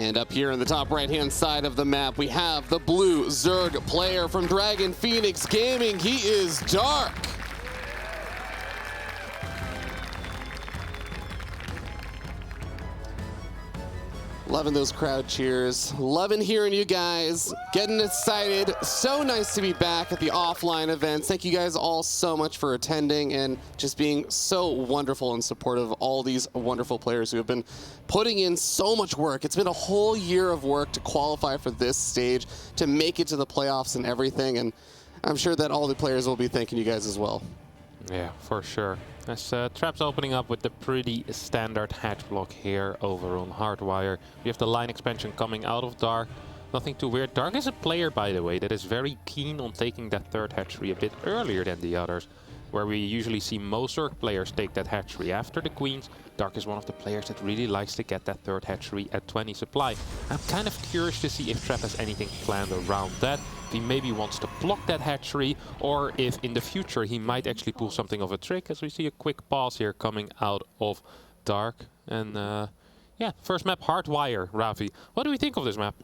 And up here in the top right-hand side of the map, we have the blue Zerg player from Dragon Phoenix Gaming. He is Dark. Loving those crowd cheers. Loving hearing you guys. Getting excited. So nice to be back at the offline events. Thank you guys all so much for attending and just being so wonderful and supportive of all these wonderful players who have been putting in so much work. It's been a whole year of work to qualify for this stage, to make it to the playoffs and everything. And I'm sure that all the players will be thanking you guys as well. Yeah, for sure. As Trap's opening up with the pretty standard hatch block here over on Hardwire. We have the line expansion coming out of Dark. Nothing too weird. Dark is a player, by the way, that is very keen on taking that third hatchery a bit earlier than the others. Where we usually see most Zerg players take that hatchery after the queens, Dark is one of the players that really likes to get that third hatchery at 20 supply. I'm kind of curious to see if Trap has anything planned around that. If he maybe wants to block that hatchery, or if in the future he might actually pull something of a trick, as we see a quick pause here coming out of Dark. And yeah, first map, Hardwire. Ravi, what do we think of this map?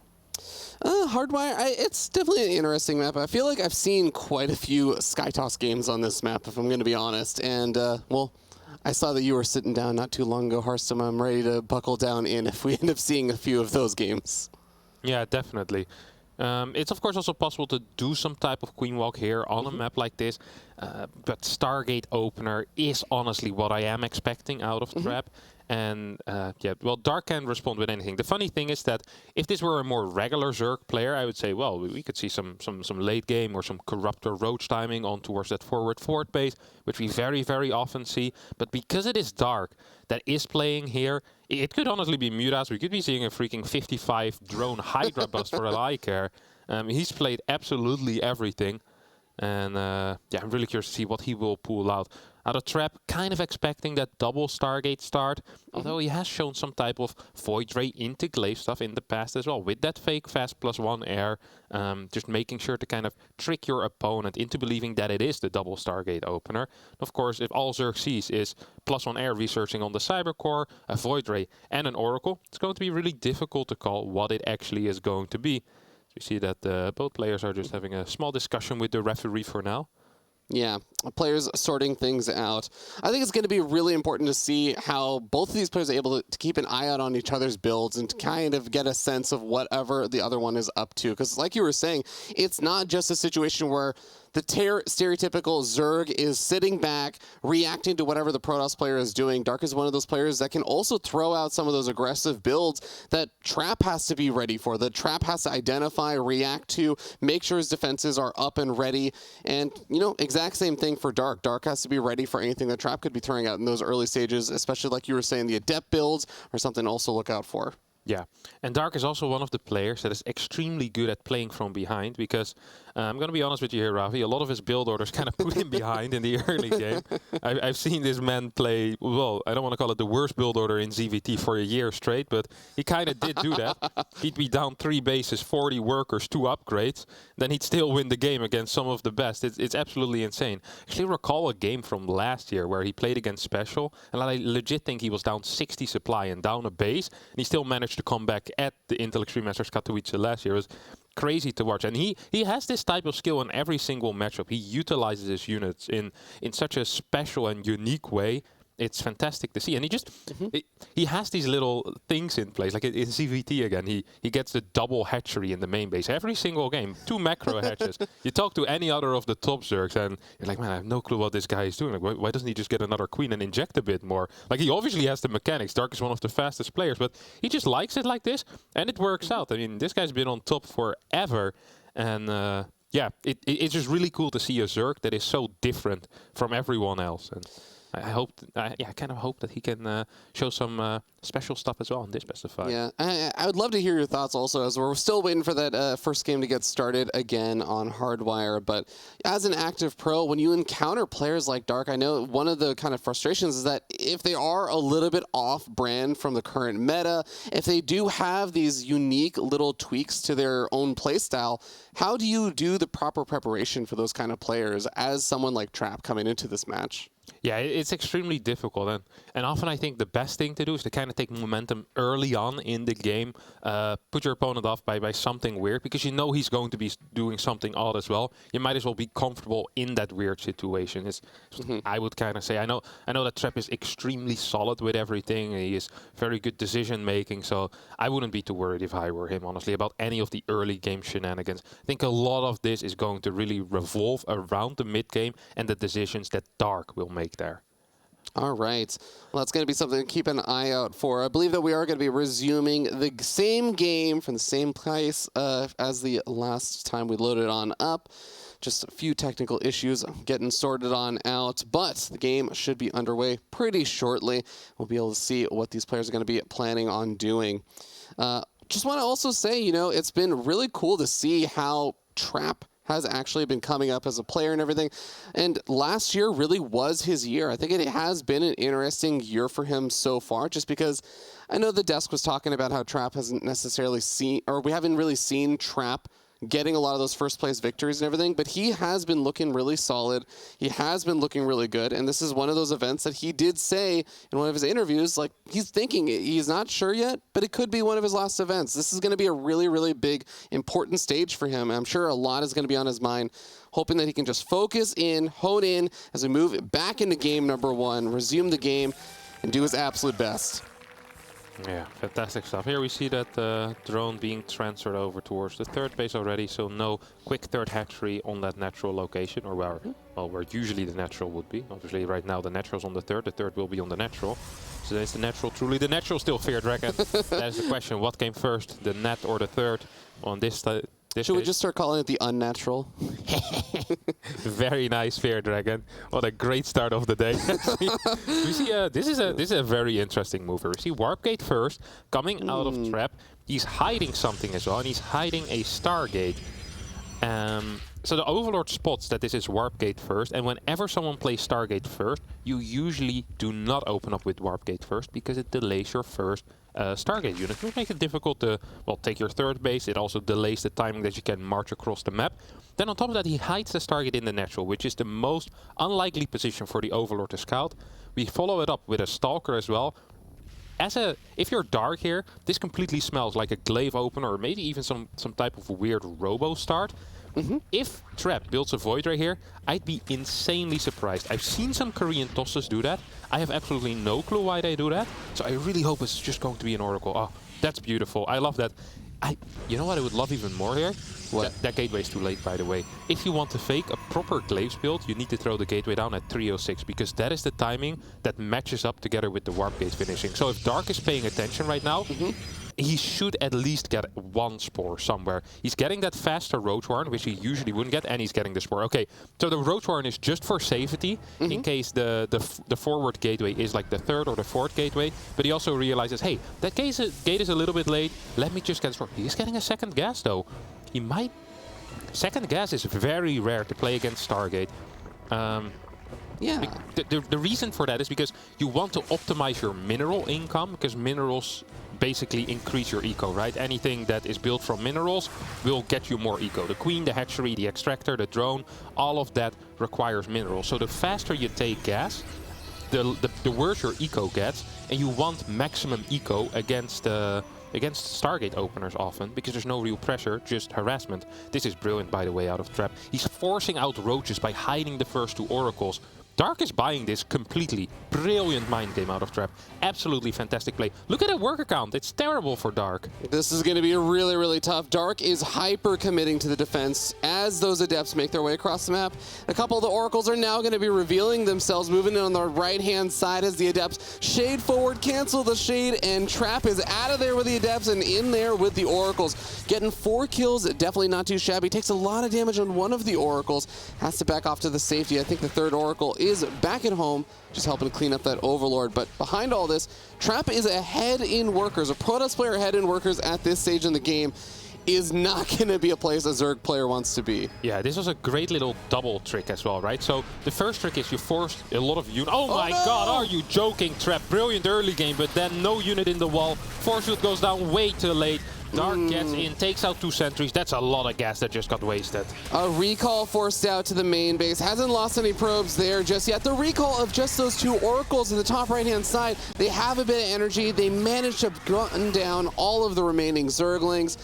Hardwire, it's definitely an interesting map. I feel like I've seen quite a few SkyToss games on this map, if I'm going to be honest. And, well, I saw that you were sitting down not too long ago, Hearthstone. I'm ready to buckle down in if we end up seeing a few of those games. Yeah, definitely. It's of course also possible to do some type of queen walk here on a map like this, but Stargate opener is honestly what I am expecting out of Trap. And yeah, well, Dark can respond with anything. The funny thing is that if this were a more regular Zerg player, I would say, well, we could see some late game or some Corruptor Roach timing on towards that forward base, which we very, very often see. But because it is Dark that is playing here, it could honestly be Mutas. We could be seeing a freaking 55 drone Hydra bust for all I care. He's played absolutely everything. And yeah, I'm really curious to see what he will pull out. Out of Trap, kind of expecting that double Stargate start, although he has shown some type of Void Ray into Glaive stuff in the past as well, with that fake fast +1 air, just making sure to kind of trick your opponent into believing that it is the double Stargate opener. Of course, if all Zerg sees is +1 air researching on the Cybercore, a Void Ray, and an Oracle, it's going to be really difficult to call what it actually is going to be. So you see that both players are just having a small discussion with the referee for now. Yeah, players sorting things out. I think it's going to be really important to see how both of these players are able to keep an eye out on each other's builds and to kind of get a sense of whatever the other one is up to. Because like you were saying, it's not just a situation where the stereotypical Zerg is sitting back, reacting to whatever the Protoss player is doing. Dark is one of those players that can also throw out some of those aggressive builds that Trap has to be ready for, that Trap has to identify, react to, make sure his defenses are up and ready. And, you know, exact same thing for Dark. Dark has to be ready for anything that Trap could be throwing out in those early stages, especially like you were saying, the Adept builds are something to also look out for. Yeah, and Dark is also one of the players that is extremely good at playing from behind, because I'm going to be honest with you here, Ravi, a lot of his build orders kind of put him behind in the early game. I've seen this man play, well, I don't want to call it the worst build order in ZVT for a year straight, but he kind of did do that. He'd be down 3 bases, 40 workers, 2 upgrades, then he'd still win the game against some of the best. It's absolutely insane. Actually, recall a game from last year where he played against Special, and I legit think he was down 60 supply and down a base, and he still managed to come back at the Intel Extreme Masters Katowice last year. It was crazy to watch, and he has this type of skill in every single matchup. He utilizes his units in such a special and unique way. It's fantastic to see, and he just he has these little things in place. Like in CVT again, he gets the double hatchery in the main base every single game, 2 macro hatches. You talk to any other of the top Zergs, and you're like, man, I have no clue what this guy is doing. Like, why doesn't he just get another queen and inject a bit more? Like, he obviously has the mechanics. Dark is one of the fastest players, but he just likes it like this, and it works out. I mean, this guy's been on top forever, and yeah, it's just really cool to see a Zerg that is so different from everyone else. And I hope, yeah, I kind of hope that he can show some special stuff as well in this best of 5. Yeah, I would love to hear your thoughts also, as we're still waiting for that first game to get started again on Hardwire. But as an active pro, when you encounter players like Dark, I know one of the kind of frustrations is that if they are a little bit off-brand from the current meta, if they do have these unique little tweaks to their own playstyle, how do you do the proper preparation for those kind of players as someone like Trap coming into this match? Yeah, it's extremely difficult, and often I think the best thing to do is to kind of take momentum early on in the game, put your opponent off by something weird, because you know he's going to be doing something odd as well. You might as well be comfortable in that weird situation. I would kind of say, I know that Trap is extremely solid with everything. He is very good decision making, so I wouldn't be too worried if I were him, honestly, about any of the early game shenanigans. I think a lot of this is going to really revolve around the mid game and the decisions that Dark will make there. All right. Well, that's going to be something to keep an eye out for. I believe that we are going to be resuming the same game from the same place as the last time we loaded on up. Just a few technical issues getting sorted on out, but the game should be underway pretty shortly. We'll be able to see what these players are going to be planning on doing. Just want to also say, you know, it's been really cool to see how Trap has actually been coming up as a player and everything. And last year really was his year. I think it has been an interesting year for him so far, just because I know the desk was talking about how Trap hasn't necessarily seen, or we haven't really seen Trap getting a lot of those first place victories and everything, but he has been looking really solid. He has been looking really good, and this is one of those events that he did say in one of his interviews, like, he's thinking, he's not sure yet, but it could be one of his last events. This is going to be a really, really big, important stage for him. I'm sure a lot is going to be on his mind, hoping that he can just focus in, hone in as we move back into game number 1, resume the game, and do his absolute best. Yeah, fantastic stuff. Here we see that drone being transferred over towards the third base already, so no quick third hatchery on that natural location, or where usually the natural would be. Obviously right now the natural's on the third will be on the natural. So is the natural truly the natural still, Fear Dragon? That's the question. What came first, the net or the third on this Should we just start calling it the unnatural? Very nice, Fear Dragon. What a great start of the day. We see this is a very interesting move here. We see Warp Gate first, coming out of Trap. He's hiding something as well, and he's hiding a Stargate. So the Overlord spots that this is Warp Gate first, and whenever someone plays Stargate first, you usually do not open up with Warp Gate first, because it delays your first Stargate unit, which makes it difficult to, well, take your third base. It also delays the timing that you can march across the map. Then on top of that, he hides the Stargate in the natural, which is the most unlikely position for the Overlord to scout. We follow it up with a Stalker as well. If you're Dark here, this completely smells like a glaive opener, or maybe even some type of weird robo start. If Trap builds a Void right here, I'd be insanely surprised. I've seen some Korean tosses do that. I have absolutely no clue why they do that. So I really hope it's just going to be an Oracle. Oh, that's beautiful. I love that. You know what I would love even more here? What? That gateway is too late, by the way. If you want to fake a proper Glaives build, you need to throw the gateway down at 306, because that is the timing that matches up together with the Warp Gate finishing. So if Dark is paying attention right now, he should at least get one Spore somewhere. He's getting that faster Roach Warren, which he usually wouldn't get, and he's getting the Spore. Okay, so the Roach Warren is just for safety, in case the forward gateway is like the third or the fourth gateway. But he also realizes, hey, that gate is a little bit late. Let me just get the Spore. He's getting a second gas, though. He might... Second gas is very rare to play against Stargate. Yeah. The reason for that is because you want to optimize your mineral income, because minerals basically increase your eco, right? Anything that is built from minerals will get you more eco. The Queen, the Hatchery, the Extractor, the Drone, all of that requires minerals. So the faster you take gas, the worse your eco gets, and you want maximum eco against Stargate openers often, because there's no real pressure, just harassment. This is brilliant, by the way, out of Trap. He's forcing out roaches by hiding the first two oracles. Dark is buying this completely. Brilliant mind game out of Trap. Absolutely fantastic play. Look at that worker count. It's terrible for Dark. This is going to be really, really tough. Dark is hyper committing to the defense as those Adepts make their way across the map. A couple of the Oracles are now going to be revealing themselves, moving on the right-hand side as the Adepts shade forward, cancel the shade, and Trap is out of there with the Adepts and in there with the Oracles. Getting 4 kills, definitely not too shabby. Takes a lot of damage on one of the Oracles. Has to back off to the safety. I think the third Oracle is back at home, just helping to clean up that Overlord. But behind all this, Trap is ahead in workers. A Protoss player ahead in workers at this stage in the game is not going to be a place a Zerg player wants to be. Yeah, this was a great little double trick as well, right? So the first trick is you forced a lot of units. Oh my god, are you joking, Trap? Brilliant early game, but then no unit in the wall. Force field goes down way too late. Dark gets in, takes out 2 sentries. That's a lot of gas that just got wasted. A recall forced out to the main base. Hasn't lost any probes there just yet. The recall of just those 2 oracles in the top right-hand side. They have a bit of energy. They managed to gun down all of the remaining Zerglings.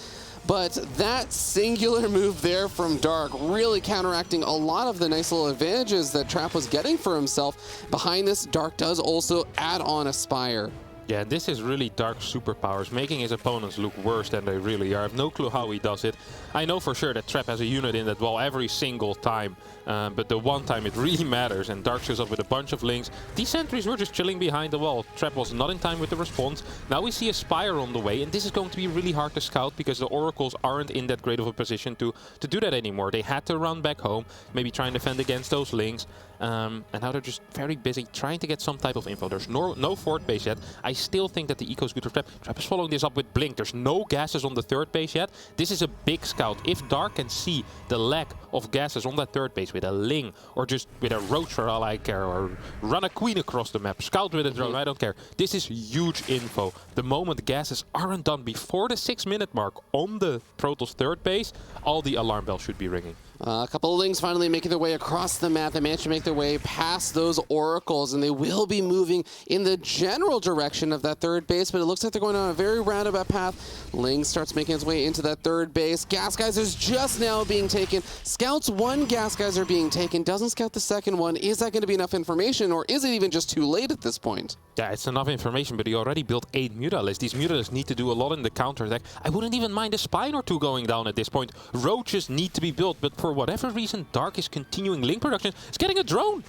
But that singular move there from Dark really counteracting a lot of the nice little advantages that Trap was getting for himself. Behind this, Dark does also add on a Spire. Yeah, this is really Dark's superpowers, making his opponents look worse than they really are. I have no clue how he does it. I know for sure that Trap has a unit in that wall every single time, but the one time it really matters, and Dark shows up with a bunch of links. These sentries were just chilling behind the wall. Trap was not in time with the response. Now we see a Spire on the way, and this is going to be really hard to scout because the Oracles aren't in that great of a position to do that anymore. They had to run back home, maybe try and defend against those links. And now they're just very busy trying to get some type of info. There's no fort base yet. I still think that the eco is good for Trap. Trap is following this up with Blink. There's no gases on the 3rd base yet. This is a big scout. If Dark can see the lack of gases on that 3rd base with a Ling or just with a Roach for all I care, or run a Queen across the map, scout with a drone, I don't care. This is huge info. The moment gases aren't done before the 6-minute mark on the Protoss 3rd base, all the alarm bells should be ringing. A couple of Lings finally making their way across the map. They managed to make their way past those Oracles, and they will be moving in the general direction of that 3rd base, but it looks like they're going on a very roundabout path. Ling starts making his way into that 3rd base. Gas Geysers just now being taken. Scouts 1 Gas Geyser being taken. Doesn't scout the 2nd one. Is that going to be enough information, or is it even just too late at this point? Yeah, it's enough information, but he already built 8 Mutalisks. These Mutalisks need to do a lot in the counterattack. I wouldn't even mind a Spine or 2 going down at this point. Roaches need to be built, but for whatever reason, Dark is continuing Link production. It's getting a drone.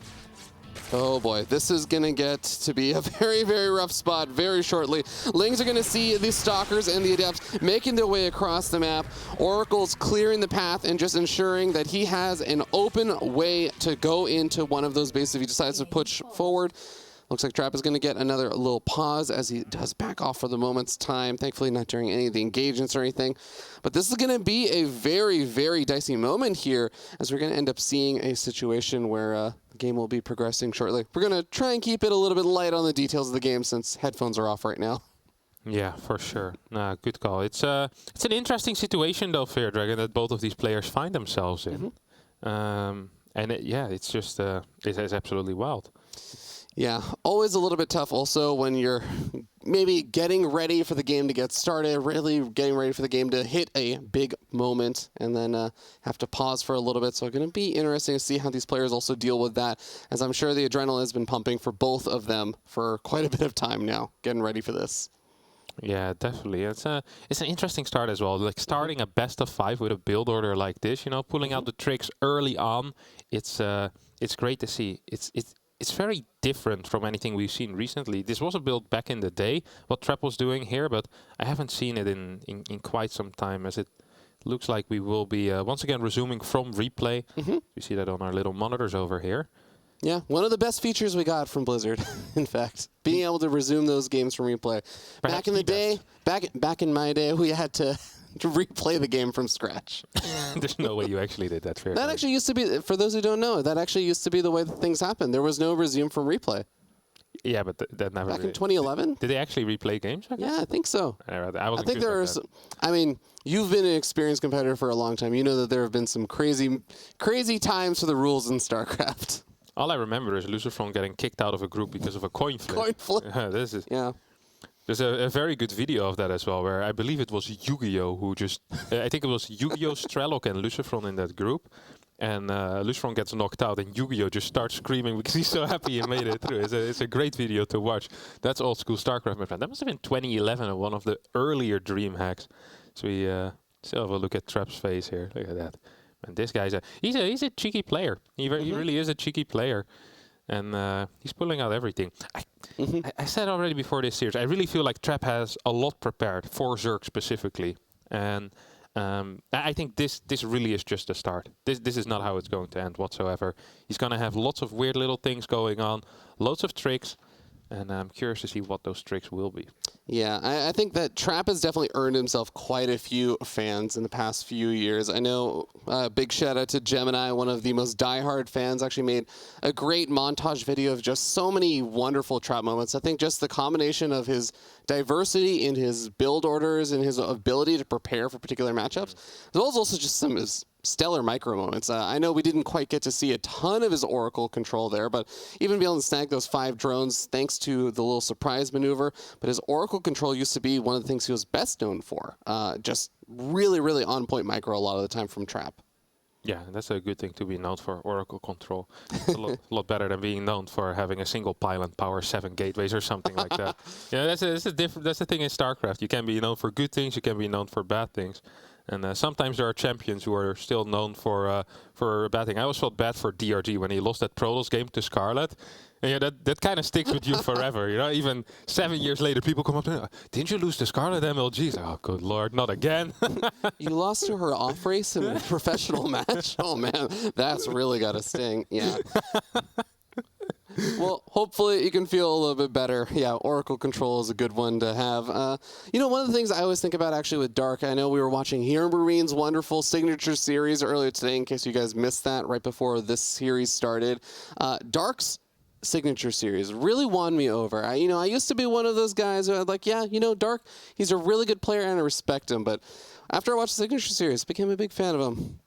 Oh boy, this is going to get to be a very, very rough spot very shortly. Lings are going to see the Stalkers and the Adepts making their way across the map. Oracle's clearing the path and just ensuring that he has an open way to go into one of those bases if he decides to push forward. Looks like Trap is going to get another little pause as he does back off for the moment's time. Thankfully not during any of the engagements or anything. But this is going to be a very, very dicey moment here as we're going to end up seeing a situation where the game will be progressing shortly. We're going to try and keep it a little bit light on the details of the game since headphones are off right now. Yeah, for sure. Nah, good call. It's an interesting situation though, Fear Dragon, that both of these players find themselves in. It's just it's absolutely wild. Yeah, always a little bit tough also when you're maybe getting ready for the game to get started, really getting ready for the game to hit a big moment, and then have to pause for a little bit. So it's going to be interesting to see how these players also deal with that, as I'm sure the adrenaline has been pumping for both of them for quite a bit of time now, getting ready for this. Yeah, definitely. It's an interesting start as well. Like starting a best of 5 with a build order like this, you know, pulling out the tricks early on. It's great to see. It's very different from anything we've seen recently. This was a build back in the day, what Trap was doing here, but I haven't seen it in quite some time, as it looks like we will be once again resuming from replay. You see that on our little monitors over here. Yeah, one of the best features we got from Blizzard, in fact, being able to resume those games from replay. Perhaps back in the day, back in my day, we had to replay the game from scratch. There's no way you actually did that. Fair. That actually used to be, for those who don't know, that actually used to be the way that things happened. There was no resume from replay. Yeah, but that never. Back in 2011. Did they actually replay games? Yeah, I think so. I think there's. I mean, you've been an experienced competitor for a long time. You know that there have been some crazy times for the rules in StarCraft. All I remember is Lucifron getting kicked out of a group because of a coin flip. Coin flip. This is. Yeah. There's a very good video of that as well, where I believe it was Yu-Gi-Oh who just... I think it was Yu-Gi-Oh, Strelok and Lucifron in that group. And Lucifron gets knocked out and Yu-Gi-Oh just starts screaming because he's so happy he made it through. It's a great video to watch. That's old school StarCraft, my friend. That must have been 2011 and one of the earlier dream hacks. So we still have a look at Trap's face here. Look at that. And this guy's he's a cheeky player. He really is a cheeky player. And he's pulling out everything. I said already before this series, I really feel like Trap has a lot prepared for Zerg specifically. And I think this really is just a start. This is not how it's going to end whatsoever. He's going to have lots of weird little things going on, loads of tricks, and I'm curious to see what those tricks will be. Yeah, I think that Trap has definitely earned himself quite a few fans in the past few years. I know, big shout out to Gemini, one of the most diehard fans, actually made a great montage video of just so many wonderful Trap moments. I think just the combination of his diversity in his build orders and his ability to prepare for particular matchups, as well as also just some of his stellar micro moments. I know we didn't quite get to see a ton of his Oracle control there, but even being able to snag those 5 drones thanks to the little surprise maneuver. But his Oracle control used to be one of the things he was best known for. Just really, really on-point micro a lot of the time from Trap. Yeah, that's a good thing to be known for, Oracle control. It's a lot better than being known for having a single pylon power 7 gateways or something like that. Yeah, that's the thing in StarCraft. You can be known for good things, you can be known for bad things. And sometimes there are champions who are still known for a bad thing. I always felt bad for DRG when he lost that Protoss game to Scarlet. And yeah, that kind of sticks with you forever. You know, even 7 years later, people come up to me, didn't you lose to Scarlet MLGs? Oh, good lord, not again. You lost to her off race in a professional match? Oh man, that's really got to sting. Yeah. Well, hopefully you can feel a little bit better. Yeah, Oracle control is a good one to have. You know, one of the things I always think about actually with Dark, I know we were watching Here Marine's wonderful signature series earlier today, in case you guys missed that right before this series started. Dark's signature series really won me over. I used to be one of those guys who I'd like, yeah, you know, Dark, he's a really good player and I respect him. But after I watched the signature series, became a big fan of him.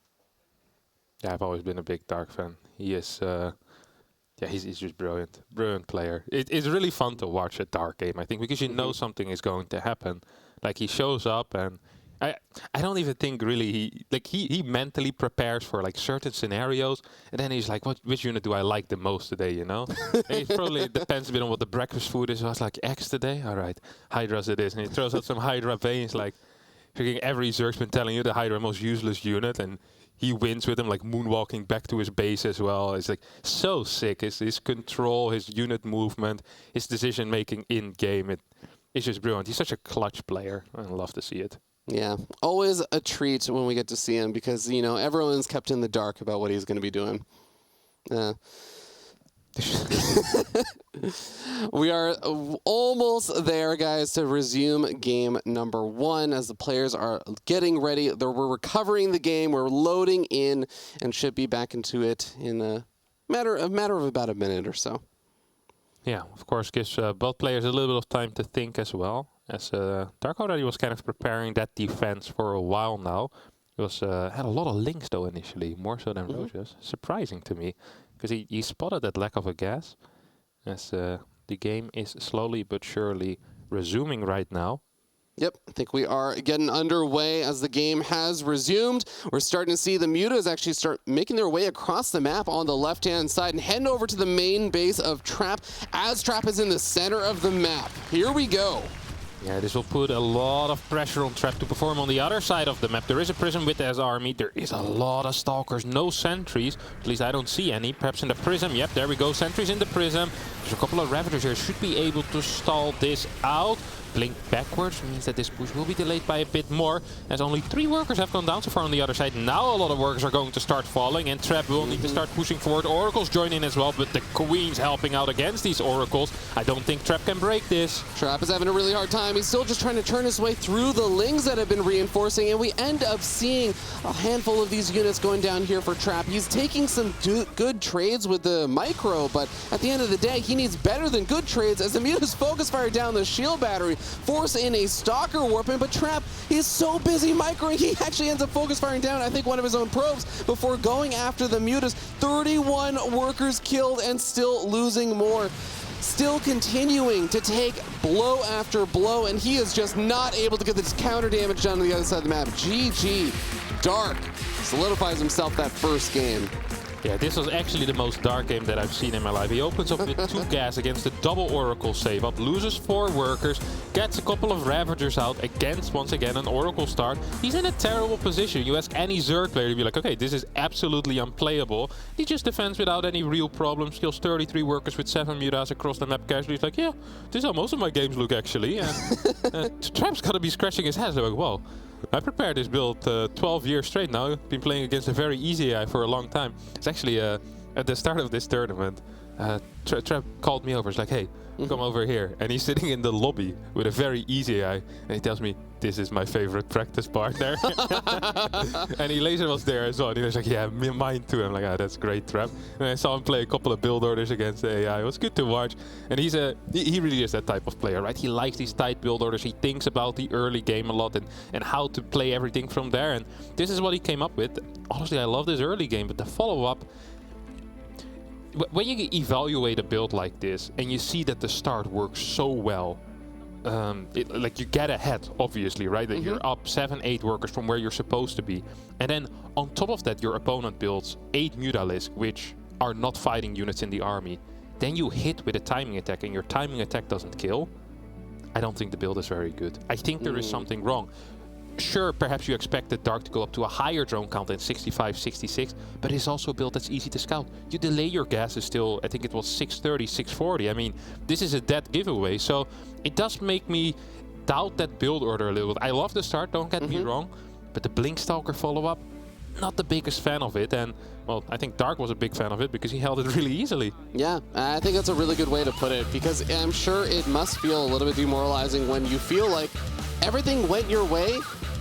Yeah, I've always been a big Dark fan. He is... yeah, he's just brilliant. Brilliant player. It's really fun to watch a Dark game, I think, because you know something is going to happen. Like, he shows up and I don't even think really he mentally prepares for like certain scenarios, and then he's like, which unit do I like the most today, you know? It probably depends a bit on what the breakfast food is. So I was like, X today? All right, Hydras it is. And he throws out some Hydra veins, like, freaking every Zerg's been telling you the Hydra most useless unit, and he wins with him, like moonwalking back to his base as well. It's like so sick. His control, his unit movement, his decision making in game. It's just brilliant. He's such a clutch player. I love to see it. Yeah, always a treat when we get to see him because, you know, everyone's kept in the dark about what he's going to be doing. We are almost there, guys, to resume game number 1 as the players are getting ready. We're recovering the game. We're loading in and should be back into it in a matter of about a minute or so. Yeah, of course, gives both players a little bit of time to think as well. As Dark already was kind of preparing that defense for a while now. He was had a lot of links though initially, more so than Rojas. Surprising to me, because he spotted that lack of a gas. As the game is slowly but surely resuming right now. Yep, I think we are getting underway as the game has resumed. We're starting to see the mutas actually start making their way across the map on the left-hand side and heading over to the main base of Trap as Trap is in the center of the map. Here we go. Yeah, this will put a lot of pressure on Trap to perform on the other side of the map. There is a Prism with his army. There is a lot of Stalkers, no sentries. At least I don't see any. Perhaps in the Prism. Yep, there we go. Sentries in the Prism. There's a couple of Ravagers here. Should be able to stall this out. Blink backwards means that this push will be delayed by a bit more, as only 3 workers have gone down so far on the other side. Now a lot of workers are going to start falling, and Trap will need to start pushing forward. Oracles join in as well, but the Queen's helping out against these Oracles. I don't think Trap can break this. Trap is having a really hard time. He's still just trying to turn his way through the Lings that have been reinforcing, and we end up seeing a handful of these units going down here for Trap. He's taking some good trades with the Micro, but at the end of the day, he needs better than good trades as the mutas focus fire down the shield battery, force in a Stalker Warping, but Trap is so busy microing, he actually ends up focus firing down, I think, one of his own probes before going after the mutas. 31 workers killed and still losing more. Still continuing to take blow after blow, and he is just not able to get this counter damage done on the other side of the map. GG. Dark solidifies himself that first game. Yeah, this was actually the most Dark game that I've seen in my life. He opens up with 2 gas against the double Oracle save up, loses 4 workers, gets a couple of Ravagers out against, once again, an Oracle start. He's in a terrible position. You ask any Zerg player to be like, okay, this is absolutely unplayable. He just defends without any real problems, kills 33 workers with 7 mutas across the map casually. He's like, yeah, this is how most of my games look, actually. And Trap's got to be scratching his head. They're like, whoa. I prepared this build 12 years straight now. I've been playing against a very easy AI for a long time. It's actually at the start of this tournament. Trap called me over. It's like, hey, come over here. And he's sitting in the lobby with a very easy AI. And he tells me, this is my favorite practice partner. And he later was there as well. And he was like, yeah, mine too. I'm like, ah, that's great, Trap. And I saw him play a couple of build orders against the AI. It was good to watch. And he really is that type of player, right? He likes these tight build orders. He thinks about the early game a lot and how to play everything from there. And this is what he came up with. Honestly, I love this early game, but the follow-up, when you evaluate a build like this and you see that the start works so well, like you get ahead, obviously, right? That you're up 7-8 workers from where you're supposed to be. And then on top of that, your opponent builds 8 Mutalisks, which are not fighting units in the army. Then you hit with a timing attack and your timing attack doesn't kill. I don't think the build is very good. I think there is something wrong. Sure, perhaps you expected Dark to go up to a higher drone count than 65, 66, but it's also a build that's easy to scout. You delay your gases still, I think it was 630, 640. I mean, this is a dead giveaway, so it does make me doubt that build order a little bit. I love the start, don't get me wrong, but the Blinkstalker follow-up, not the biggest fan of it. And, well, I think Dark was a big fan of it because he held it really easily. Yeah, I think that's a really good way to put it, because I'm sure it must feel a little bit demoralizing when you feel like everything went your way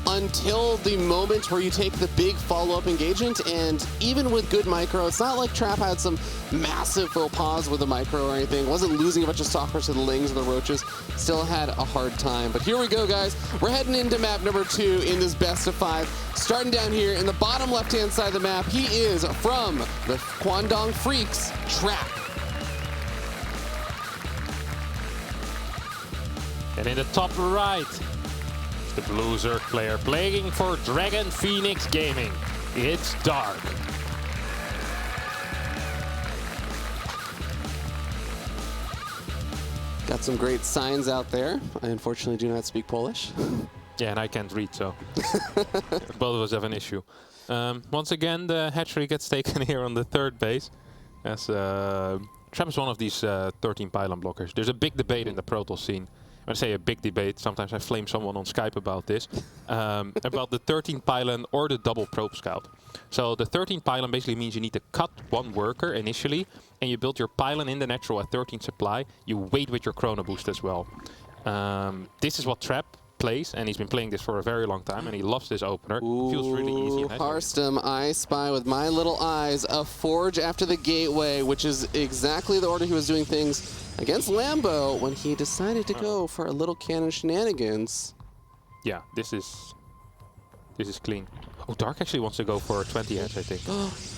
until the moment where you take the big follow-up engagement. And even with good micro, it's not like Trap had some massive faux pas with the micro or anything. Wasn't losing a bunch of stalkers to the Lings or the Roaches. Still had a hard time. But here we go, guys. We're heading into map number 2 in this best of 5. Starting down here in the bottom left-hand side of the map, he is from the Kwandong Freaks, Trap. And in the top right, the Blue Zerg player playing for Dragon Phoenix Gaming. It's Dark. Got some great signs out there. I unfortunately do not speak Polish. Yeah, and I can't read, so both of us have an issue. Once again, the hatchery gets taken here on the 3rd base, as Trap is one of these 13 pylon blockers. There's a big debate in the Protoss scene. When I say a big debate, sometimes I flame someone on Skype about this, about the 13 pylon or the double probe scout. So the 13 pylon basically means you need to cut 1 worker initially, and you build your pylon in the natural at 13 supply. You wait with your chrono boost as well. This is what Trap plays, and he's been playing this for a very long time, and he loves this opener. Feels really easy. Harstem, I spy with my little eyes a Forge after the Gateway, which is exactly the order he was doing things against Lambo when he decided to go for a little cannon shenanigans. Yeah, this is clean. Oh, Dark actually wants to go for 20 heads, I think.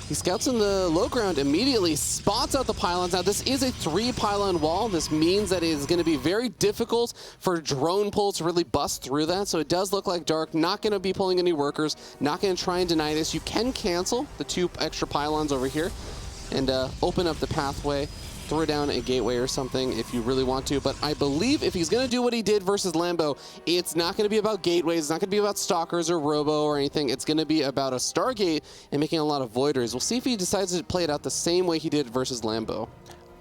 He scouts in the low ground, immediately spots out the pylons. Now, this is a 3-pylon wall. This means that it is going to be very difficult for drone pulls to really bust through that. So it does look like Dark not going to be pulling any workers, not going to try and deny this. You can cancel the 2 extra pylons over here and open up the pathway. Throw down a gateway or something if you really want to. But I believe if he's going to do what he did versus Lambo, it's not going to be about gateways. It's not going to be about stalkers or robo or anything. It's going to be about a Stargate and making a lot of voiders. We'll see if he decides to play it out the same way he did versus Lambo.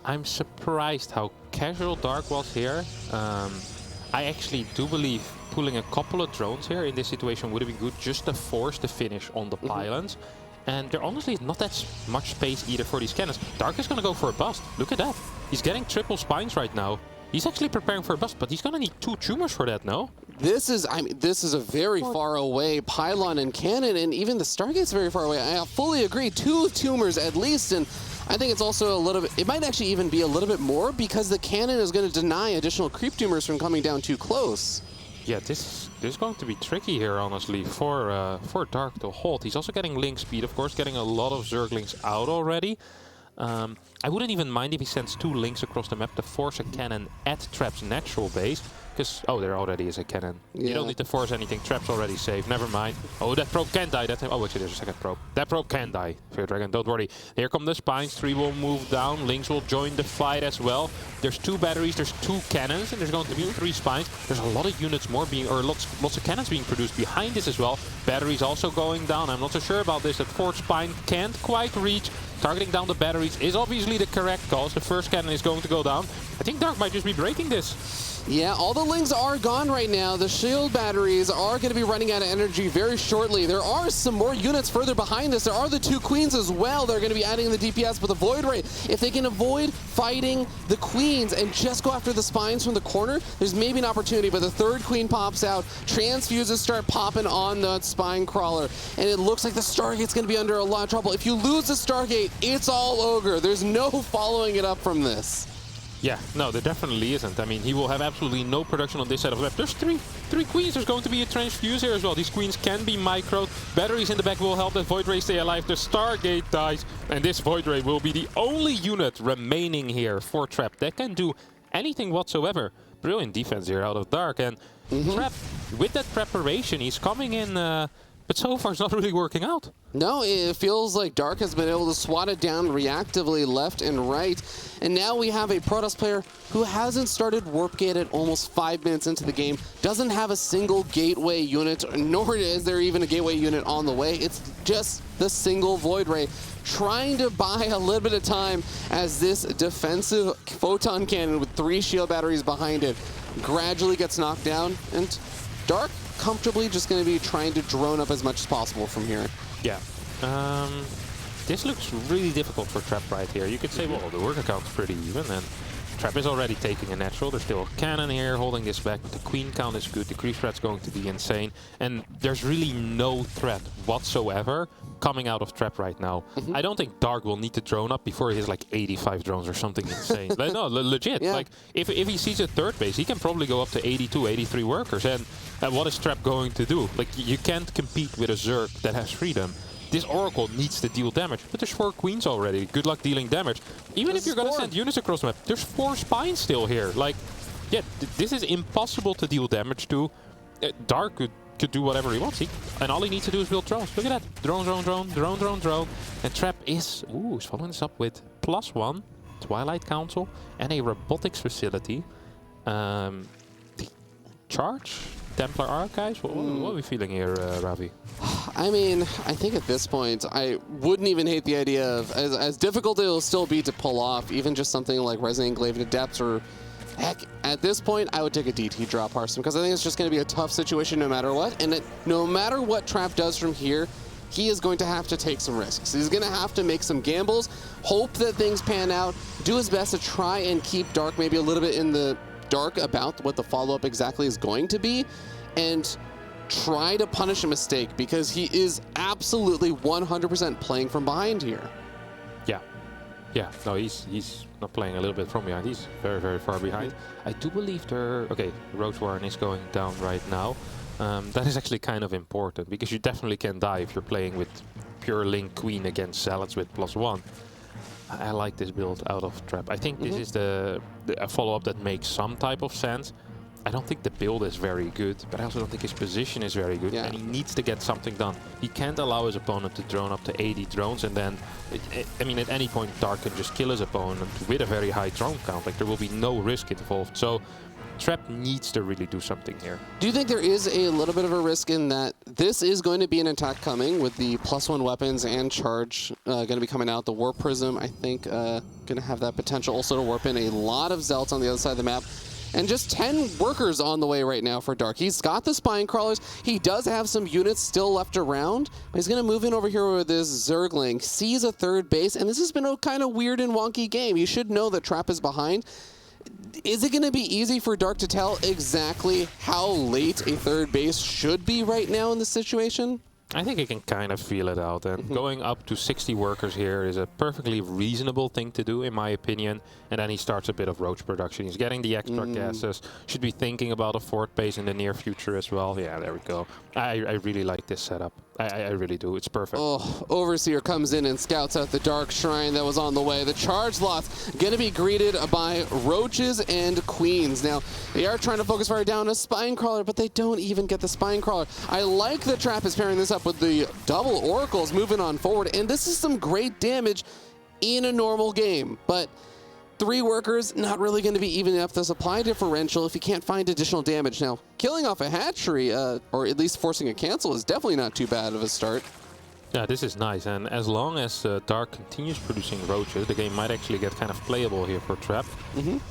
I'm surprised how casual Dark was here. I actually do believe pulling a couple of drones here in this situation would have been good just to force the finish on the pylons. And there honestly is not that much space either for these cannons. Dark is going to go for a bust. Look at that. He's getting triple spines right now. He's actually preparing for a bust, but he's going to need 2 tumors for that, no? This is a very far away pylon and cannon, and even the Stargate's very far away. I fully agree. 2 tumors at least, and I think it's also a little bit, it might actually even be a little bit more because the cannon is going to deny additional creep tumors from coming down too close. Yeah, this is going to be tricky here, honestly, for Dark to hold. He's also getting link speed, of course, getting a lot of Zerglings out already. I wouldn't even mind if he sends 2 links across the map to force a cannon at Trap's natural base. Because, oh, there already is a cannon. Yeah. You don't need to force anything. Trap's already safe. Never mind. Oh, that probe can die. Oh, actually, there's a second probe. That probe can die. Fear Dragon, don't worry. Here come the spines. 3 will move down. Lynx will join the fight as well. There's 2 batteries. There's 2 cannons. And there's going to be 3 spines. There's a lot of units more being, or lots of cannons being produced behind this as well. Batteries also going down. I'm not so sure about this. That 4th spine can't quite reach. Targeting down the batteries is obviously the correct call. The first cannon is going to go down. I think Dark might just be breaking this. Yeah, all the Lings are gone right now. The shield batteries are going to be running out of energy very shortly. There are some more units further behind this. There are the 2 queens as well. They're going to be adding the DPS, but the Void Ray, if they can avoid fighting the queens and just go after the spines from the corner, there's maybe an opportunity, but the 3rd queen pops out. Transfuses start popping on the spine crawler, and it looks like the Stargate's going to be under a lot of trouble. If you lose the Stargate, it's all ogre. There's no following it up from this. Yeah, no, there definitely isn't. I mean, he will have absolutely no production on this side of the map. There's three queens. There's going to be a transfuse here as well. These queens can be microed. Batteries in the back will help that Void Ray stay alive. The Stargate dies, and this Void Ray will be the only unit remaining here for Trap that can do anything whatsoever. Brilliant defense here out of Dark, and Trap, with that preparation, he's coming in, but so far it's not really working out. No, it feels like Dark has been able to swat it down reactively left and right. And now we have a Protoss player who hasn't started Warp Gate at almost 5 minutes into the game, doesn't have a single gateway unit, nor is there even a gateway unit on the way. It's just the single Void Ray, trying to buy a little bit of time as this defensive photon cannon with 3 shield batteries behind it gradually gets knocked down. And Dark comfortably just going to be trying to drone up as much as possible from here. Yeah. This looks really difficult for Trap right here. You could say, well, the worker count's pretty even, and Trap is already taking a natural. There's still a cannon here holding this back, but the queen count is good. The creep threat's going to be insane, and there's really no threat whatsoever coming out of Trap right now. I don't think Dark will need to drone up before he has like 85 drones or something insane. Like, no, legit. Yeah. Like if he sees a 3rd base, he can probably go up to 82, 83 workers. And what is Trap going to do? Like, you can't compete with a Zerg that has freedom. This Oracle needs to deal damage, but there's 4 queens already. Good luck dealing damage. Even if you're going to send units across the map, there's 4 spines still here. Like, yeah, this is impossible to deal damage to. Dark could do whatever he wants. And all he needs to do is build drones. Look at that. Drone, drone, drone, drone, drone, drone. And Trap is following this up with +1 Twilight Council and a robotics facility. The charge? Templar Archives? What are we feeling here, Ravi? I mean, I think at this point, I wouldn't even hate the idea of, as difficult it will still be to pull off, even just something like Resonant Glaive to Depths, or heck, at this point, I would take a DT drop Hearthstone, because I think it's just going to be a tough situation no matter what, and no matter what Trap does from here, he is going to have to take some risks. He's going to have to make some gambles, hope that things pan out, do his best to try and keep Dark maybe a little bit in the dark about what the follow-up exactly is going to be, and try to punish a mistake, because he is absolutely 100% playing from behind here. Yeah, no, he's not playing a little bit from behind. He's very, very far behind. I do believe okay, Roach Warren is going down right now. That is actually kind of important, because you definitely can die if you're playing with pure Link Queen against Salads with +1. I like this build out of Trap. I think this is a follow-up that makes some type of sense. I don't think the build is very good, but I also don't think his position is very good, and he needs to get something done. He can't allow his opponent to drone up to 80 drones, and then, I mean, at any point, Dark can just kill his opponent with a very high drone count. Like, there will be no risk involved. So Trap needs to really do something here. Do you think there is a little bit of a risk in that this is going to be an attack coming with the +1 weapons and charge going to be coming out? The Warp Prism, I think, going to have that potential also to warp in a lot of Zealots on the other side of the map. And just 10 workers on the way right now for Dark. He's got the Spine Crawlers. He does have some units still left around. But he's going to move in over here with this Zergling. Sees a 3rd base, and this has been a kind of weird and wonky game. You should know that Trap is behind. Is it going to be easy for Dark to tell exactly how late a 3rd base should be right now in this situation? I think he can kind of feel it out, and going up to 60 workers here is a perfectly reasonable thing to do, in my opinion. And then he starts a bit of roach production. He's getting the extra gases. Should be thinking about a 4th base in the near future as well. Yeah, there we go. I really like this setup. I really do. It's perfect. Oh, Overseer comes in and scouts out the Dark Shrine that was on the way. The charge lots going to be greeted by roaches and queens. Now, they are trying to focus fire down a Spine Crawler, but they don't even get the Spine Crawler. I like that Trap is pairing this up with the double Oracles moving on forward, and this is some great damage in a normal game. But 3 workers, not really going to be even up the supply differential if you can't find additional damage. Now, killing off a hatchery, or at least forcing a cancel, is definitely not too bad of a start. Yeah, this is nice, and as long as Dark continues producing roaches, the game might actually get kind of playable here for Trap.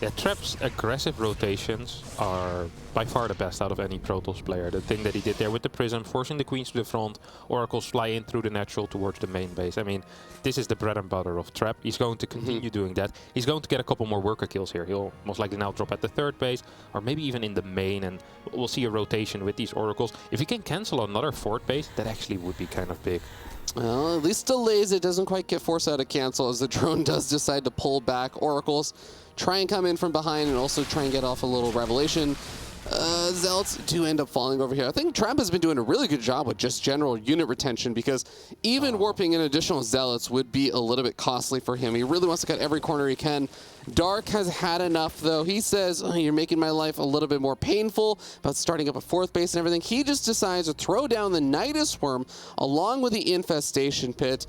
Yeah, Trap's aggressive rotations are by far the best out of any Protoss player. The thing that he did there with the Prism, forcing the Queens to the front, Oracles fly in through the natural towards the main base. I mean, this is the bread and butter of Trap. He's going to continue doing that. He's going to get a couple more worker kills here. He'll most likely now drop at the third base, or maybe even in the main, and we'll see a rotation with these Oracles. If he can cancel another fourth base, that actually would be kind of big. Well, at least delays it doesn't quite get forced out of cancel as the drone does decide to pull back. Oracles try and come in from behind and also try and get off a little revelation. Zealots do end up falling over here. I think Trap has been doing a really good job with just general unit retention, because even warping in additional Zealots would be a little bit costly for him. He really wants to cut every corner he can. Dark has had enough, though. He says, oh, you're making my life a little bit more painful about starting up a fourth base and everything. He just decides to throw down the Nidus Worm along with the Infestation Pit.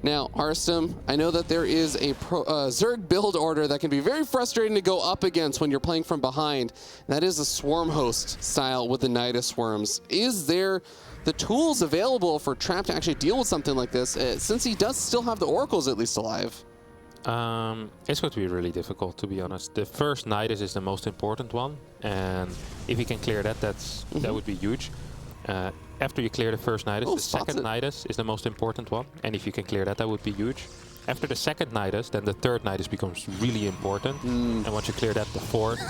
Now, Arstum, I know that there is a Zerg build order that can be very frustrating to go up against when you're playing from behind. That is a Swarm Host style with the Nidus Worms. Is there the tools available for Trap to actually deal with something like this, since he does still have the Oracles at least alive? It's going to be really difficult, to be honest. The first Nidus is the most important one, and if he can clear that, that would be huge. After you clear the first Nidus, the second Nidus is the most important one, and if you can clear that, that would be huge. After the second Nidus, then the third Nidus becomes really important, and once you clear that, the fourth.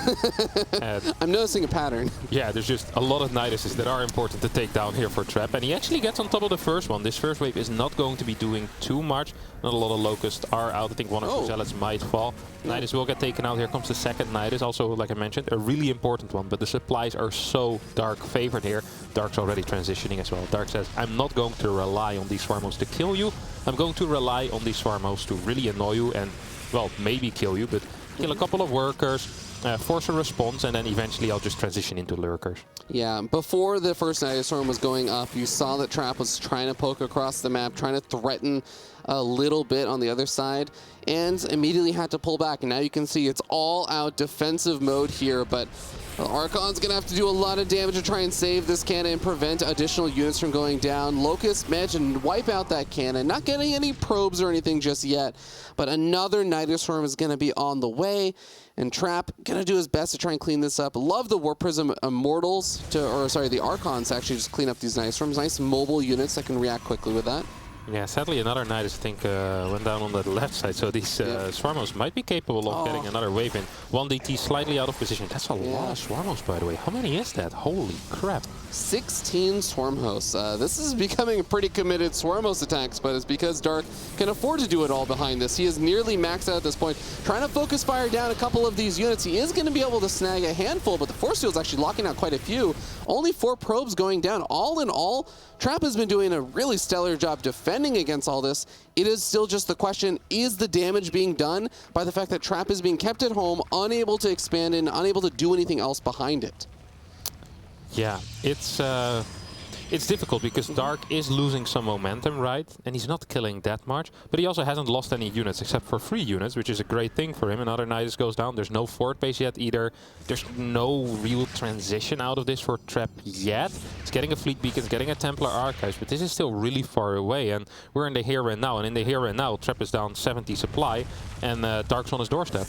I'm noticing a pattern. Yeah, there's just a lot of Niduses that are important to take down here for Trap, and he actually gets on top of the first one. This first wave is not going to be doing too much. Not a lot of Locusts are out. I think one or two Zealots might fall. Nidus will get taken out. Here comes the second Nidus, also, like I mentioned, a really important one, but the supplies are so Dark favored here. Dark's already transitioning as well. Dark says, I'm not going to rely on these Swarmos to kill you. I'm going to rely on these Swarmos to really annoy you and, well, maybe kill you, but kill a couple of workers, force a response, and then eventually I'll just transition into lurkers. Yeah, before the first Nidus Storm was going up, you saw that Trap was trying to poke across the map, trying to threaten a little bit on the other side, and immediately had to pull back. And now you can see it's all out defensive mode here, but Archon's going to have to do a lot of damage to try and save this cannon and prevent additional units from going down. Locust managed to wipe out that cannon, not getting any probes or anything just yet, but another Nidus Storm is going to be on the way, and Trap going to do his best to try and clean this up. Love the Warp Prism Immortals, the Archons to actually just clean up these Nidus Storms. Nice mobile units that can react quickly with that. Yeah, sadly another Nidus, I think, went down on the left side, so these Swarmos might be capable of getting another wave in. 1 DT slightly out of position. That's a lot of Swarmos, by the way. How many is that? Holy crap. 16 Swarm Hosts. This is becoming a pretty committed Swarm Host attacks, but it's because Dark can afford to do it all behind this. He is nearly maxed out at this point. Trying to focus fire down a couple of these units. He is going to be able to snag a handful, but the Force Field's actually locking out quite a few. Only 4 probes going down. All in all, Trap has been doing a really stellar job defending against all this. It is still just the question, is the damage being done by the fact that Trap is being kept at home, unable to expand and unable to do anything else behind it? Yeah, it's difficult because Dark is losing some momentum, right? And he's not killing that much, but he also hasn't lost any units except for 3 units, which is a great thing for him. Another Nidus goes down. There's no fort base yet either. There's no real transition out of this for Trap yet. It's getting a fleet beacon, it's getting a Templar Archives, but this is still really far away, and we're in the here and now. And in the here and now, Trap is down 70 supply, and Dark's on his doorstep.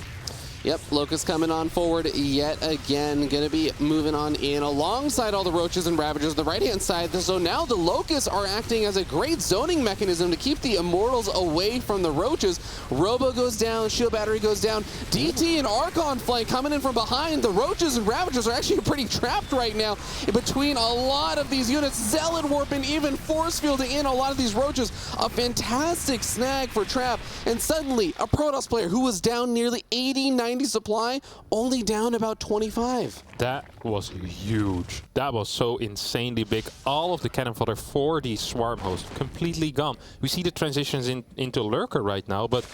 Yep, Locust coming on forward yet again. Going to be moving on in alongside all the Roaches and Ravagers on the right-hand side. So now the Locusts are acting as a great zoning mechanism to keep the Immortals away from the Roaches. Robo goes down, Shield Battery goes down. DT and Archon flank coming in from behind. The Roaches and Ravagers are actually pretty trapped right now between a lot of these units. Zealot Warp and even Force Fielding in a lot of these Roaches. A fantastic snag for Trap. And suddenly, a Protoss player who was down nearly 80-90 supply, only down about 25. That was huge. That was so insanely big. All of the cannon fodder for these Swarm Hosts completely gone. We see the transitions into Lurker right now, but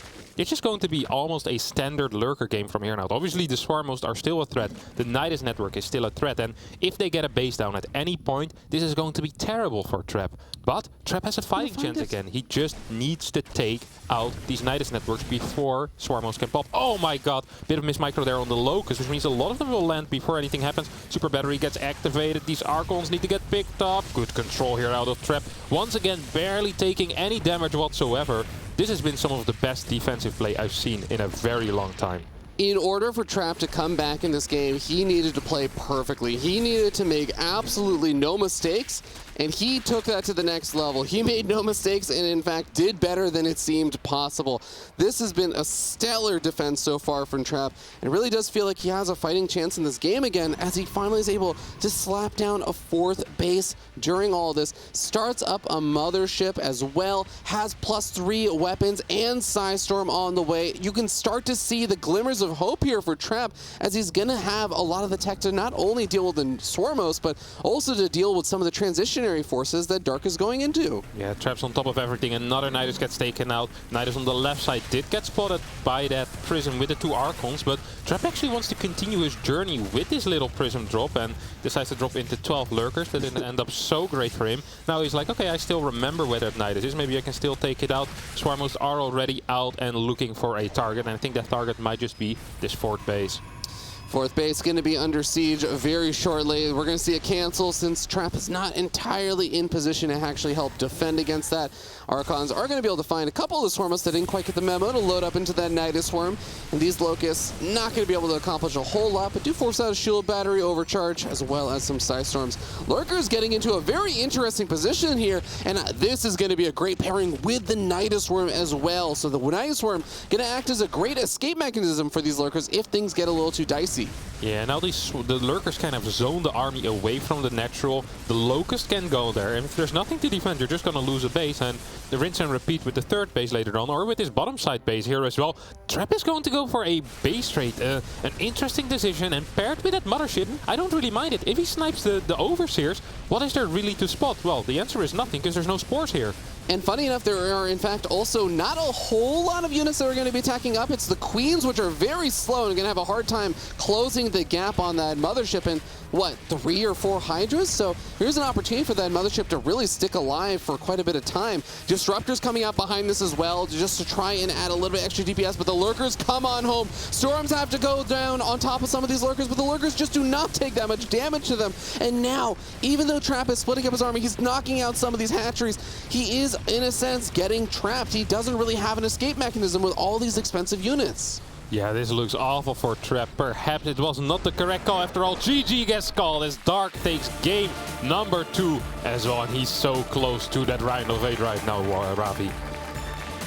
it's just going to be almost a standard lurker game from here on out. Obviously, the Swarmos are still a threat. The Nidus network is still a threat. And if they get a base down at any point, this is going to be terrible for Trap. But Trap has a fighting chance again. He just needs to take out these Nidus networks before Swarmos can pop. Oh my god, bit of mismicro there on the Locust, which means a lot of them will land before anything happens. Super Battery gets activated. These Archons need to get picked up. Good control here out of Trap. Once again, barely taking any damage whatsoever. This has been some of the best defensive play I've seen in a very long time. In order for Trap to come back in this game, he needed to play perfectly. He needed to make absolutely no mistakes, and he took that to the next level. He made no mistakes and, in fact, did better than it seemed possible. This has been a stellar defense so far from Trap. It really does feel like he has a fighting chance in this game again, as he finally is able to slap down a 4th base during all this. Starts up a mothership as well, has +3 weapons and Psystorm on the way. You can start to see the glimmers of hope here for Trap, as he's gonna have a lot of the tech to not only deal with the Swarmos, but also to deal with some of the transitionary forces that Dark is going into. Yeah, Trap's on top of everything. Another Nidus gets taken out. Nidus on the left side did get spotted by that Prism with the 2 Archons, but Trap actually wants to continue his journey with this little Prism drop and decides to drop into 12 Lurkers. That didn't end up so great for him. Now he's like, okay, I still remember where that Nidus is. Maybe I can still take it out. Swarmos are already out and looking for a target, and I think that target might just be this 4th base. 4th base going to be under siege very shortly. We're going to see a cancel since Trap is not entirely in position to actually help defend against that. Archons are going to be able to find a couple of the Swarmos that didn't quite get the memo to load up into that Nidus Swarm. And these Locusts not going to be able to accomplish a whole lot, but do force out a shield battery overcharge as well as some Psystorms. Lurker's getting into a very interesting position here, and this is going to be a great pairing with the Nidus Swarm as well. So the Nidus Swarm going to act as a great escape mechanism for these Lurkers if things get a little too dicey. Yeah, now the Lurkers kind of zone the army away from the natural. The Locust can go there, and if there's nothing to defend, you're just going to lose a base, and the rinse and repeat with the 3rd base later on, or with his bottom side base here as well. Trap is going to go for a base trade, an interesting decision, and paired with that mothership, I don't really mind it. If he snipes the Overseers, what is there really to spot? Well, the answer is nothing, because there's no spores here. And funny enough, there are in fact also not a whole lot of units that are going to be attacking up. It's the Queens, which are very slow and going to have a hard time closing the gap on that mothership. And what, 3 or 4 Hydras? So here's an opportunity for that mothership to really stick alive for quite a bit of time. Disruptors coming out behind this as well, just to try and add a little bit extra DPS, but the Lurkers come on home. Storms have to go down on top of some of these Lurkers, but the Lurkers just do not take that much damage to them. And now, even though Trap is splitting up his army, he's knocking out some of these hatcheries. He is, in a sense, getting trapped. He doesn't really have an escape mechanism with all these expensive units. Yeah, this looks awful for Trap. Perhaps it was not the correct call after all. GG gets called as Dark takes game number 2 as well. And he's so close to that Rhino of 8 right now, Ravi.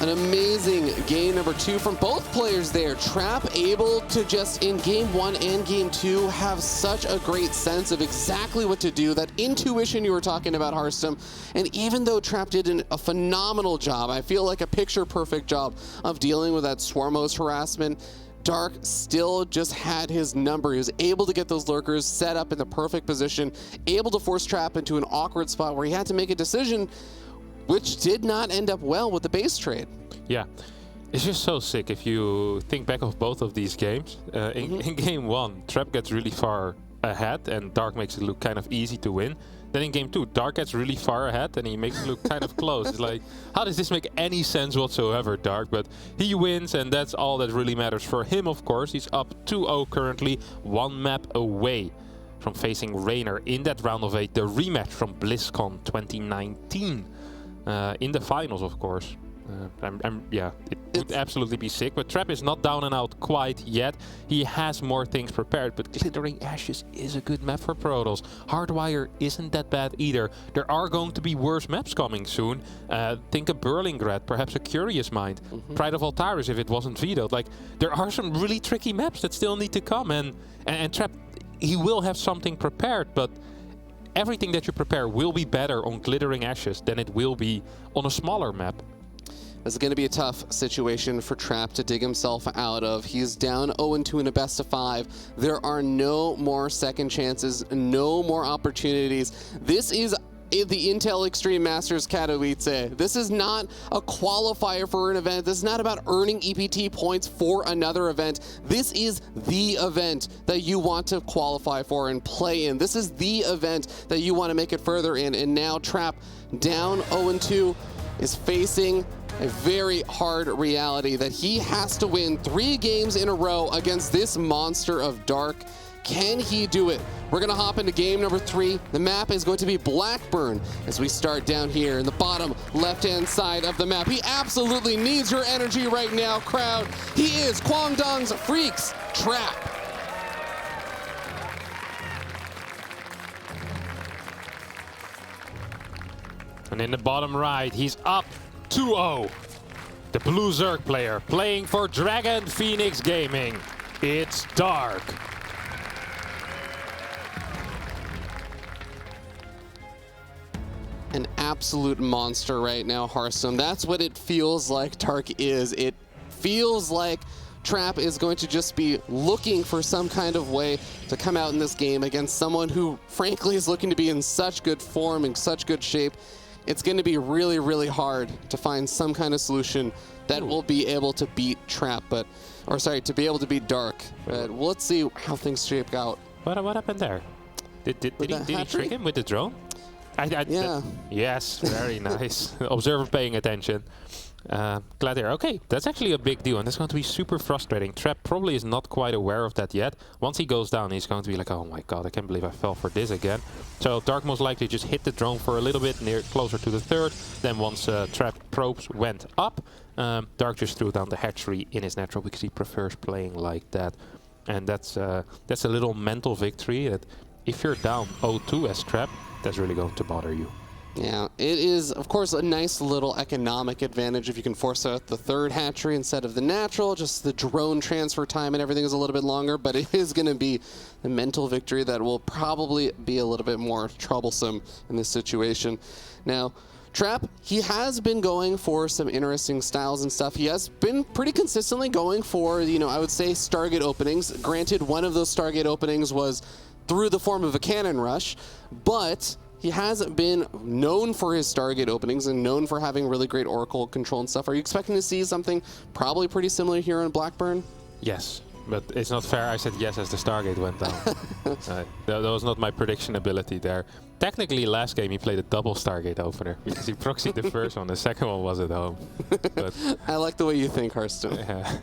An amazing game number 2 from both players there. Trap able to just, in game 1 and game 2, have such a great sense of exactly what to do. That intuition you were talking about, Harstem. And even though Trap did a phenomenal job, I feel like a picture-perfect job of dealing with that Swarmos harassment, Dark still just had his number. He was able to get those Lurkers set up in the perfect position, able to force Trap into an awkward spot where he had to make a decision, which did not end up well with the base trade. Yeah, it's just so sick if you think back of both of these games. In game 1, Trap gets really far ahead and Dark makes it look kind of easy to win. Then in game 2, Dark gets really far ahead and he makes it look kind of close. It's like, how does this make any sense whatsoever, Dark? But he wins, and that's all that really matters for him, of course. He's up 2-0 currently, 1 map away from facing Raynor in that round of 8, the rematch from BlizzCon 2019. In the finals, of course. Yeah, it would absolutely be sick, but Trap is not down and out quite yet. He has more things prepared, but Glittering Ashes is a good map for Protoss. Hardwire isn't that bad either. There are going to be worse maps coming soon. Think of Berlingrad, perhaps a Curious Mind. Pride of Altaris if it wasn't vetoed. Like, there are some really tricky maps that still need to come, and Trap, he will have something prepared, but everything that you prepare will be better on Glittering Ashes than it will be on a smaller map. This is going to be a tough situation for Trap to dig himself out of. He's down 0-2 in a best of 5. There are no more second chances, no more opportunities. This is the Intel Extreme Masters Katowice. This is not a qualifier for an event. This is not about earning EPT points for another event. This is the event that you want to qualify for and play in. This is the event that you want to make it further in. And now Trap, down 0-2, is facing a very hard reality that he has to win 3 games in a row against this monster of Dark. Can he do it? We're gonna hop into game number 3. The map is going to be Blackburn as we start down here in the bottom left-hand side of the map. He absolutely needs your energy right now, crowd. He is Kwangdong's Freaks Trap. And in the bottom right, he's up 2-0. The Blue Zerg player playing for Dragon Phoenix Gaming. It's Dark. An absolute monster right now, Hearthstone. That's what it feels like Dark is. It feels like Trap is going to just be looking for some kind of way to come out in this game against someone who, frankly, is looking to be in such good form, in such good shape. It's going to be really, really hard to find some kind of solution that will be able to beat Trap, to be able to beat Dark. But let's see how things shape out. What happened there? Did he trick him with the drone? Yeah. Yes, very nice. Observer paying attention. Glad there. Okay, that's actually a big deal, and that's going to be super frustrating. Trap probably is not quite aware of that yet. Once he goes down, he's going to be like, oh my god, I can't believe I fell for this again. So Dark most likely just hit the drone for a little bit, closer to the third. Then once Trap probes went up, Dark just threw down the hatchery in his natural because he prefers playing like that. And that's a little mental victory that if you're down 0-2 as Trap, that's really going to bother you. Yeah, it is, of course, a nice little economic advantage if you can force out the third hatchery instead of the natural. Just the drone transfer time and everything is a little bit longer, but it is going to be a mental victory that will probably be a little bit more troublesome in this situation. Now, Trap, he has been going for some interesting styles and stuff. He has been pretty consistently going for, I would say Stargate openings. Granted, one of those Stargate openings was through the form of a cannon rush, but he hasn't been known for his Stargate openings and known for having really great Oracle control and stuff. Are you expecting to see something probably pretty similar here in Blackburn? Yes, but it's not fair. I said yes as the Stargate went down. That was not my prediction ability there. Technically, last game he played a double Stargate opener because he proxied the first one. The second one was at home. But I like the way you think, Hearthstone. Yeah,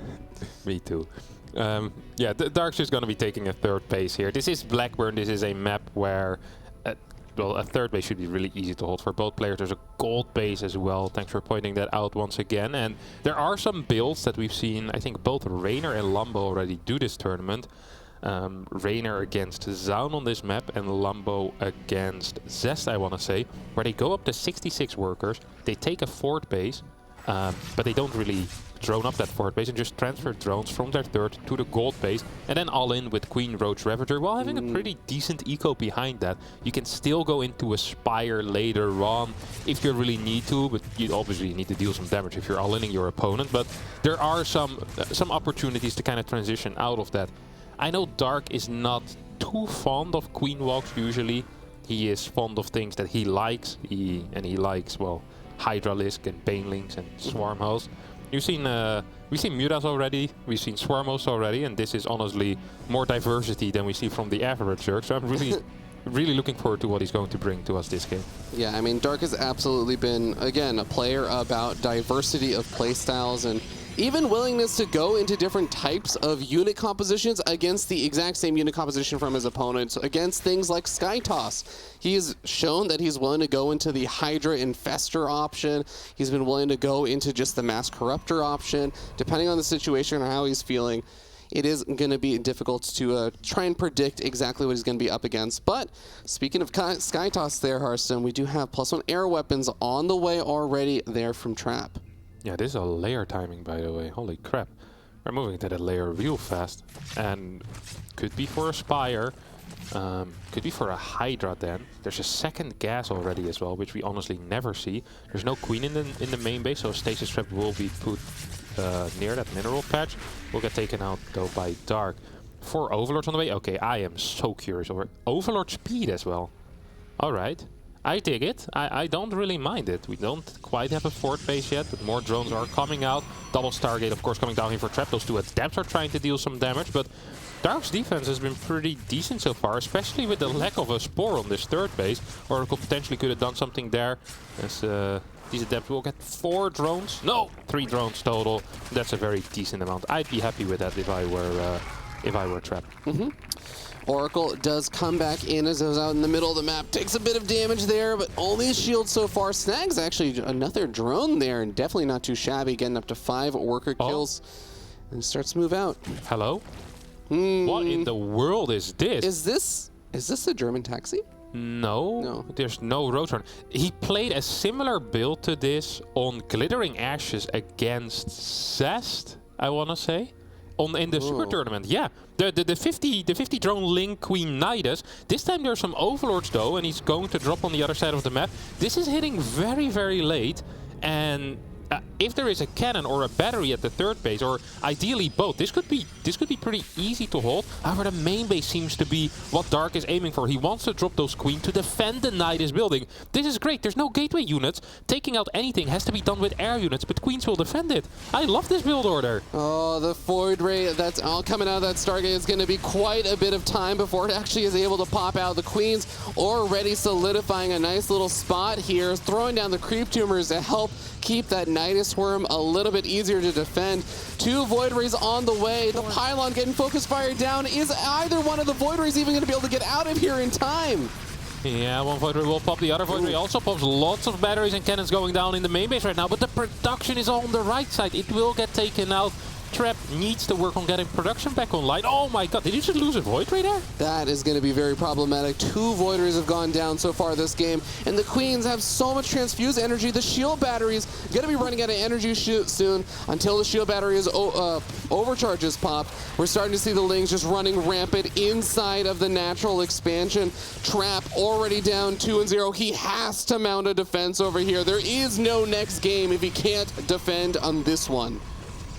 me too. Yeah, Dark's just going to be taking a third base here. This is Blackburn. This is a map where well, a third base should be really easy to hold for both players. There's a gold base as well. Thanks for pointing that out once again. And there are some builds that we've seen, I think both Rainer and Lambo already do this tournament. Rainer against Zaun on this map and Lambo against Zest, I want to say, where they go up to 66 workers. They take a fourth base, but they don't really drone up that fourth base and just transfer drones from their third to the gold base and then all in with Queen Roach Ravager while having a pretty decent eco behind that. You can still go into a Spire later on if you really need to, but you obviously need to deal some damage if you're all-inning your opponent. But there are some opportunities to kind of transition out of that. I know Dark is not too fond of Queen Walks usually. He is fond of things that he likes. He likes, well, Hydralisk and Banelings and Swarmhouse. We've seen Mutas already, we've seen Swarmos already, and this is honestly more diversity than we see from the average Zerg. So I'm really looking forward to what he's going to bring to us this game. Yeah, I mean, Dark has absolutely been, again, a player about diversity of playstyles and even willingness to go into different types of unit compositions against the exact same unit composition from his opponents, against things like Sky Toss. He's shown that he's willing to go into the Hydra Infestor option. He's been willing to go into just the Mass Corruptor option. Depending on the situation or how he's feeling, it is going to be difficult to try and predict exactly what he's going to be up against. But speaking of Sky Toss there, Hearthstone, we do have +1 air weapons on the way already there from Trap. Yeah, this is a layer timing, by the way. Holy crap. We're moving to that layer real fast. And could be for a Spire. Could be for a Hydra then. There's a second gas already as well, which we honestly never see. There's no Queen in the main base, so a Stasis Trap will be put near that mineral patch. Will get taken out, though, by Dark. 4 Overlords on the way. Okay, I am so curious over Overlord speed as well. Alright. I dig it. I don't really mind it. We don't quite have a fort base yet, but more drones are coming out. Double Stargate, of course, coming down here for trap. Those two adepts are trying to deal some damage, but Dark's defense has been pretty decent so far, especially with the lack of a Spore on this third base. Oracle potentially could have done something there, as these adepts will get 4 drones. No, 3 drones total. That's a very decent amount. I'd be happy with that if I were Trap. Oracle does come back in as it was out in the middle of the map. Takes a bit of damage there, but only a shield so far. Snags actually another drone there, and definitely not too shabby, getting up to 5 worker kills. And starts to move out. Hello? What in the world is this? Is this a German taxi? No, there's no Roadrunner. He played a similar build to this on Glittering Ashes against Zest, I want to say. In the Super Tournament, yeah. The 50 drone Link Queen Nidus. This time there's some Overlords though, and he's going to drop on the other side of the map. This is hitting very, very late, and if there is a cannon or a battery at the third base, or ideally both, this could be pretty easy to hold. However, the main base seems to be what Dark is aiming for. He wants to drop those Queen to defend the Nidus building. This is great. There's no gateway units. Taking out anything has to be done with air units, but Queens will defend it. I love this build order. Oh, the Void Ray that's all coming out of that Stargate is going to be quite a bit of time before it actually is able to pop out. The Queens already solidifying a nice little spot here, throwing down the creep tumors to help keep that Nidus Worm a little bit easier to defend. 2 Void Rays on the way. The pylon getting focus fired down. Is either one of the Void Rays even going to be able to get out of here in time? Yeah, one Void Ray will pop. The other Void Ray also pops. Lots of batteries and cannons going down in the main base right now, but the production is on the right side. It will get taken out. Trap needs to work on getting production back online. Oh my god, did you just lose a Void Ray there? That is going to be very problematic. 2 Void Rays have gone down so far this game, and the Queens have so much transfuse energy. The shield battery is going to be running out of energy soon. Until the shield battery is overcharges pop, we're starting to see the Lings just running rampant inside of the natural expansion. Trap already down 2-0. He has to mount a defense over here. There is no next game if he can't defend on this one.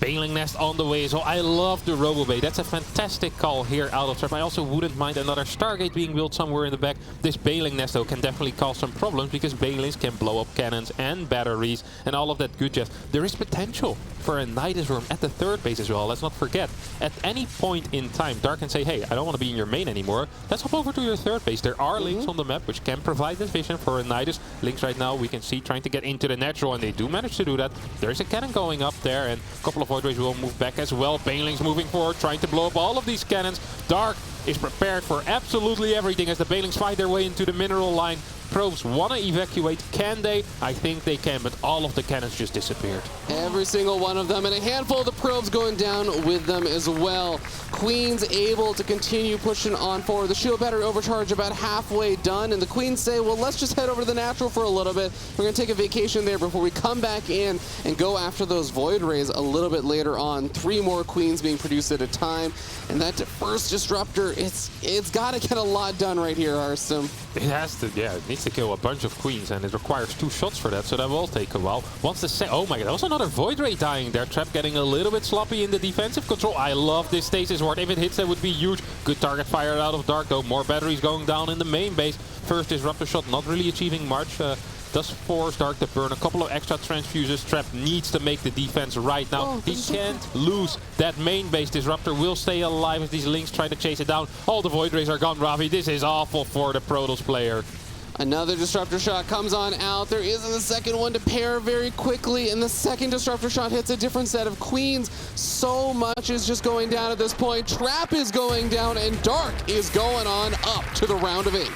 Baneling Nest on the way as well. I love the Robobay. That's a fantastic call here out of Trap. I also wouldn't mind another Stargate being built somewhere in the back. This Baneling Nest though can definitely cause some problems because Banelings can blow up cannons and batteries and all of that good jazz. There is potential for a Nidus Worm at the third base as well. Let's not forget, at any point in time, Dark can say, hey, I don't want to be in your main anymore. Let's hop over to your third base. There are links on the map which can provide this vision for a Nidus. Links right now we can see trying to get into the natural, and they do manage to do that. There's a cannon going up there, and a couple of Void Rays will move back as well. Banelings moving forward, trying to blow up all of these cannons. Dark is prepared for absolutely everything as the Banelings find their way into the mineral line. Probes want to evacuate. Can they? I think they can, but all of the cannons just disappeared. Every single one of them, and a handful of the probes going down with them as well. Queens able to continue pushing on forward. The shield battery overcharge about halfway done, and the Queens say, well, let's just head over to the natural for a little bit. We're going to take a vacation there before we come back in and go after those Void Rays a little bit later on. 3 more Queens being produced at a time, and that first Disruptor, it's got to get a lot done right here, Arsum. It has to, yeah, it needs to kill a bunch of Queens, and it requires 2 shots for that, so that will take a while. Once the oh my god, that was another Void Ray dying there. Trap getting a little bit sloppy in the defensive control. I love this Stasis Ward. If it hits, that would be huge. Good target fire out of Dark, though. More batteries going down in the main base. First Disruptor shot not really achieving much. Does force Dark to burn a couple of extra transfuses. Trap needs to make the defense right now. He can't lose that main base. Disruptor will stay alive as these Links try to chase it down. All the Void Rays are gone, Ravi. This is awful for the Protoss player. Another Disruptor shot comes on out. There isn't a second one to pair very quickly, and the second Disruptor shot hits a different set of Queens. So much is just going down at this point. Trap is going down, and Dark is going on up to the round of 8.